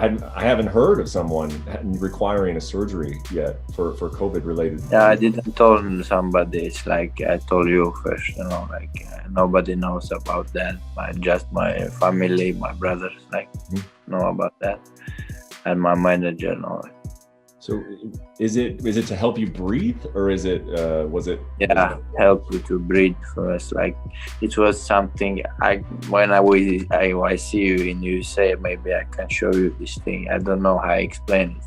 I haven't heard of someone requiring a surgery yet for COVID related. Yeah, I didn't tell somebody. It's like I told you first, nobody knows about that. Just my family, my brothers, know about that, and my manager know it. So, is it to help you breathe, or is it was it? Yeah, help you to breathe first. It was something. When I see you in USA, maybe I can show you this thing. I don't know how I explain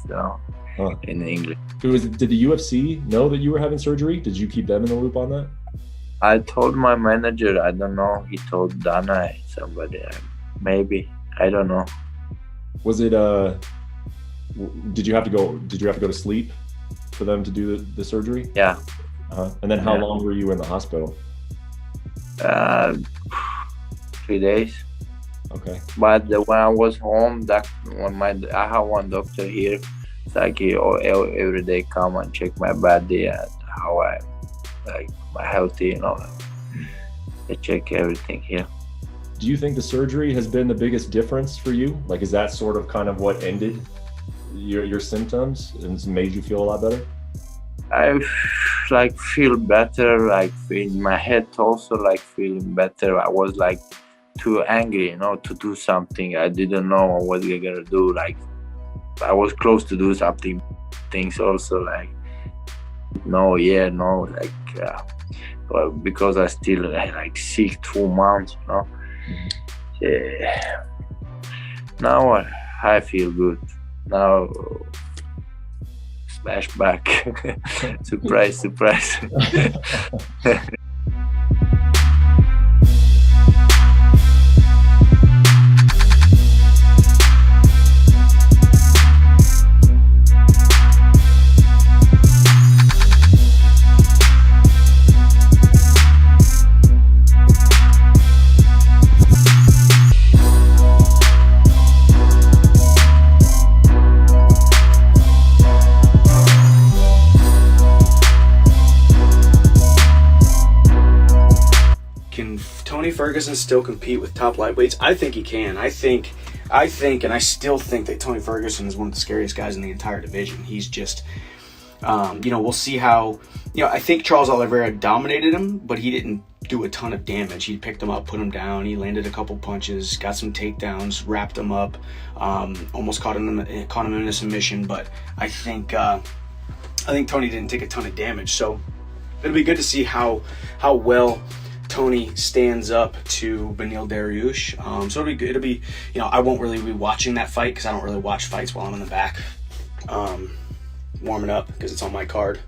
it, in English. Did the UFC know that you were having surgery? Did you keep them in the loop on that? I told my manager. I don't know. He told Dana, somebody. Maybe I don't know. Was it Did you have to go to sleep for them to do the surgery? Yeah. And then how long were you in the hospital? 3 days. Okay. But when I was home, I have one doctor here. It's like he every day come and check my body and how I'm healthy, They check everything here. Do you think the surgery has been the biggest difference for you? Is that sort of kind of what ended your symptoms and made you feel a lot better? I feel better, in my head also, feeling better. I was too angry, to do something. I didn't know what we were gonna do. I was close to do something, things also because I still sick 2 months, Now I feel good. Now, smash back. Surprise. Ferguson still compete with top lightweights? I think he can. I think, and I still think that Tony Ferguson is one of the scariest guys in the entire division. He's just, we'll see how, I think Charles Oliveira dominated him, but he didn't do a ton of damage. He picked him up, put him down. He landed a couple punches, got some takedowns, wrapped him up, almost caught him in a submission. But I think Tony didn't take a ton of damage. So it'll be good to see how well Tony stands up to Beneil Dariush. So it'll be, I won't really be watching that fight because I don't really watch fights while I'm in the back warming up because it's on my card.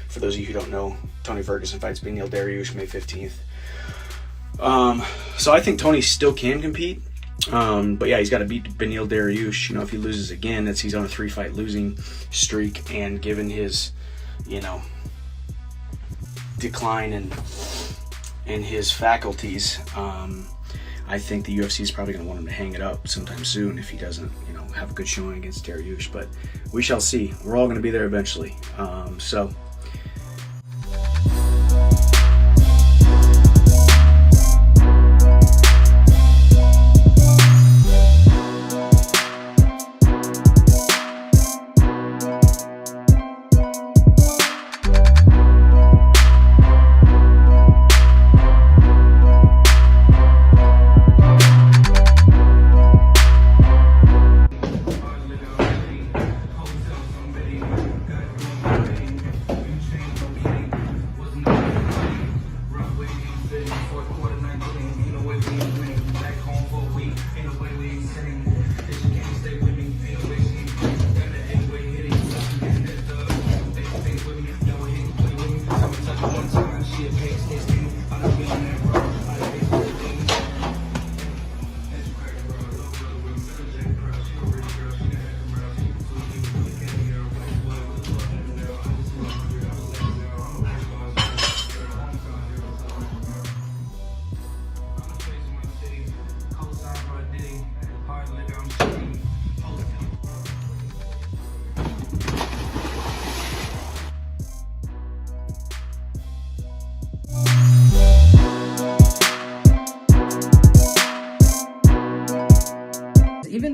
For those of you who don't know, Tony Ferguson fights Beneil Dariush May 15th. So I think Tony still can compete. But yeah, he's got to beat Beneil Dariush. If he loses again, he's on a 3-fight losing streak, and given his, decline in his faculties, I think the UFC is probably going to want him to hang it up sometime soon if he doesn't, have a good showing against Dariush. But we shall see. We're all going to be there eventually. So.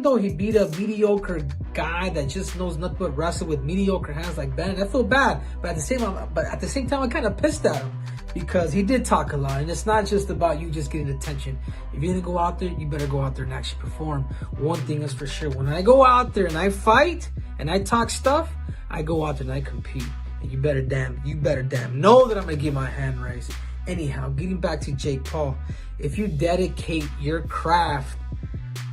though he beat a mediocre guy that just knows nothing but wrestle with mediocre hands like Ben, I feel bad. But at the same time, I'm kind of pissed at him because he did talk a lot, and it's not just about you just getting attention. If you're gonna go out there, you better go out there and actually perform. One thing is for sure: when I go out there and I fight and I talk stuff, I go out there and I compete. And you better damn know that I'm gonna get my hand raised. Anyhow, getting back to Jake Paul, if you dedicate your craft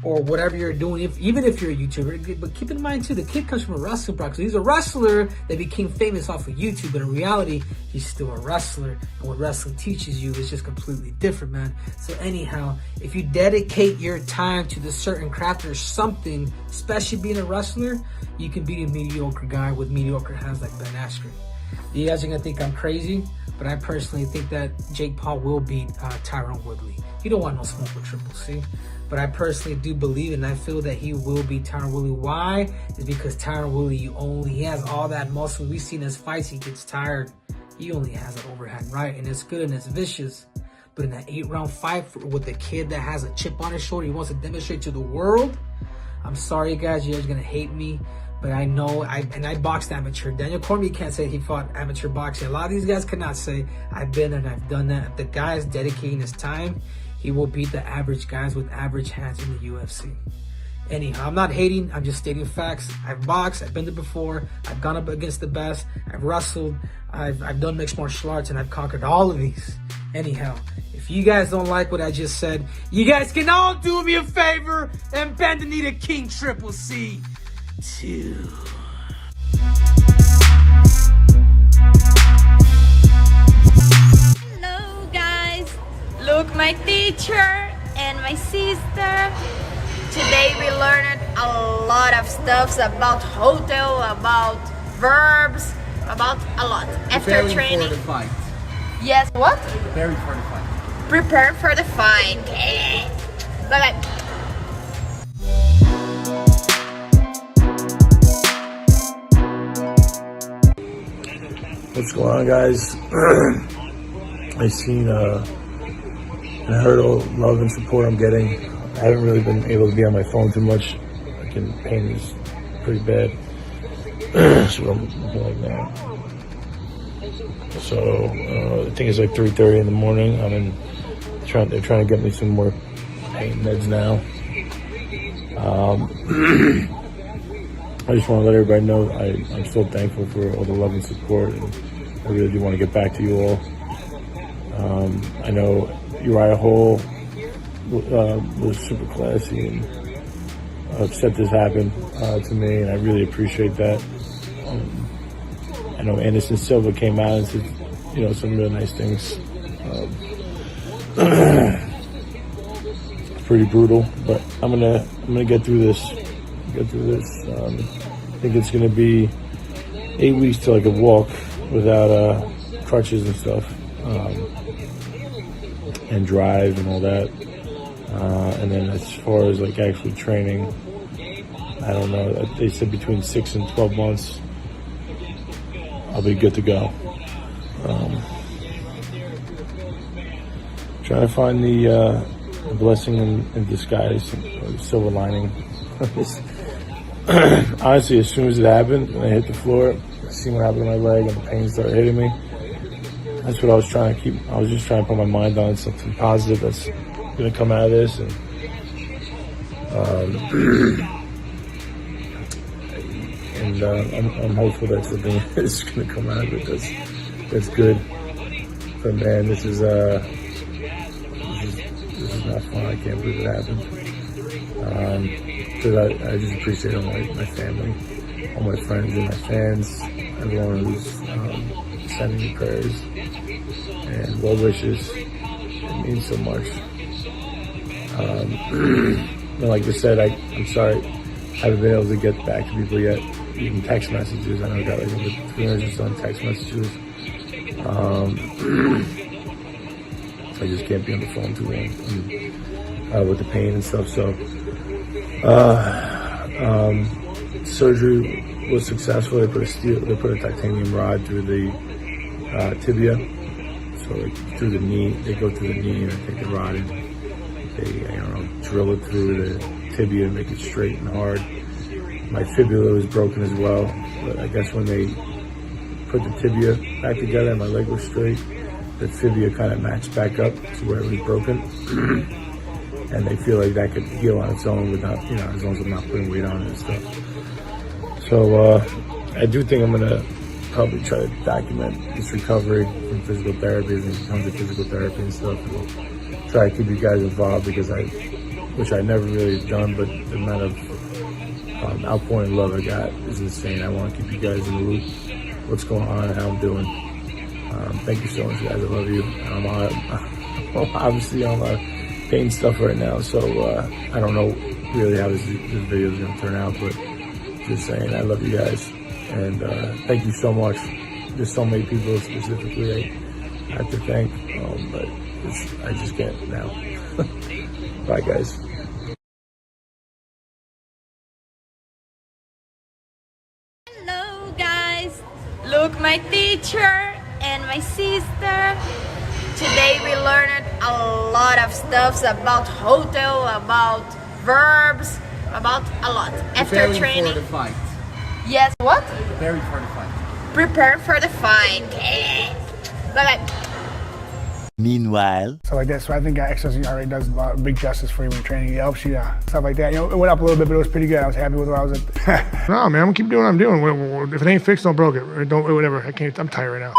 or whatever you're doing, even if you're a YouTuber, but keep in mind too, the kid comes from a wrestling background. So he's a wrestler that became famous off of YouTube, but in reality, he's still a wrestler. And what wrestling teaches you is just completely different, man. So anyhow, if you dedicate your time to the certain craft or something, especially being a wrestler, you can beat a mediocre guy with mediocre hands like Ben Askren. You guys are gonna think I'm crazy, but I personally think that Jake Paul will beat Tyron Woodley. You don't want no smoke with Triple C. But I personally do believe and I feel that he will beat Tyron Woodley. Why? Is because Tyron Woodley, he has all that muscle. We've seen his fights, he gets tired. He only has an overhand right, and it's good and it's vicious. But in that 8-round fight with the kid that has a chip on his shoulder, he wants to demonstrate to the world. I'm sorry, guys, you guys are gonna hate me, but I know, I boxed amateur. Daniel Cormier can't say he fought amateur boxing. A lot of these guys cannot say I've been and I've done that. If the guy is dedicating his time, he will beat the average guys with average hands in the UFC. Anyhow, I'm not hating, I'm just stating facts. I've boxed, I've been there before, I've gone up against the best, I've wrestled, I've done mixed martial arts, and I've conquered all of these. Anyhow, if you guys don't like what I just said, you guys can all do me a favor and bend the knee to King Triple C too. Hello guys, look, my teacher and my sister. Today we learned a lot of stuff about hotel, about verbs, about a lot. After training. For the fight. Yes, what? Preparing for the fight. Prepare for the fight. Bye bye. What's going on, guys? I seen and heard all the love and support I'm getting. I haven't really been able to be on my phone too much. Pain is pretty bad. That's what I'm looking like now. So I think it's like 3:30 in the morning. They're trying to get me some more pain meds now. I just want to let everybody know I'm still thankful for all the love and support, and I really do want to get back to you all. I know Uriah Hall was super classy and upset this happened to me, and I really appreciate that. I know Anderson Silva came out and said, some really nice things. It's pretty brutal, but I'm gonna get through this. I think it's gonna be 8 weeks till I could walk without crutches and stuff, and drive and all that. And then as far as like actually training, I don't know. They said between 6 and 12 months, I'll be good to go. Trying to find the blessing in disguise, or the silver lining. Honestly, as soon as it happened, and I hit the floor, I seen what happened to my leg, and the pain started hitting me. That's what I was trying to keep. I was just trying to put my mind on something positive that's going to come out of this, and I'm hopeful that something is going to come out of it that's good. But man, this is not fun. I can't believe it happened. Because I just appreciate all my family, all my friends and my fans, everyone who's sending me prayers and well wishes. It means so much. And like I said, I'm sorry I haven't been able to get back to people yet. Even text messages. I know I got like over 300 or some text messages. I just can't be on the phone too long with the pain and stuff. So surgery was successful. They put a titanium rod through the tibia. So like through the knee, they go through the knee and they take the rod and they drill it through the tibia and make it straight and hard. My fibula was broken as well, but I guess when they put the tibia back together and my leg was straight, the fibula kind of matched back up to where it was broken. And they feel like that could heal on its own without, you know, as long as I'm not putting weight on it and stuff. So I do think I'm gonna probably try to document this recovery from physical therapy and tons of physical therapy and stuff. And try to keep you guys involved because which I never really have done, but the amount of outpouring love I got is insane. I want to keep you guys in the loop, what's going on and how I'm doing. Thank you so much, guys. I love you. Obviously on pain stuff right now, so I don't know really how this video is going to turn out, but just saying I love you guys, and thank you so much. There's so many people specifically I have to thank, but I just can't now. Bye, guys. Hello guys, look, my teacher and my sister. Today we learned a lot of stuff about hotel, about verbs, about a lot. After training. For the fight. Yes, what? Preparing for the fight. Prepare for the fight. Bye-bye. Meanwhile, stuff like that. So I think exercising already does a lot of big justice for you when training. It helps you, stuff like that. You know, it went up a little bit, but it was pretty good. I was happy with what I was at. No, man, I'm gonna keep doing what I'm doing. If it ain't fixed, don't broke it. Don't whatever. I'm tired right now.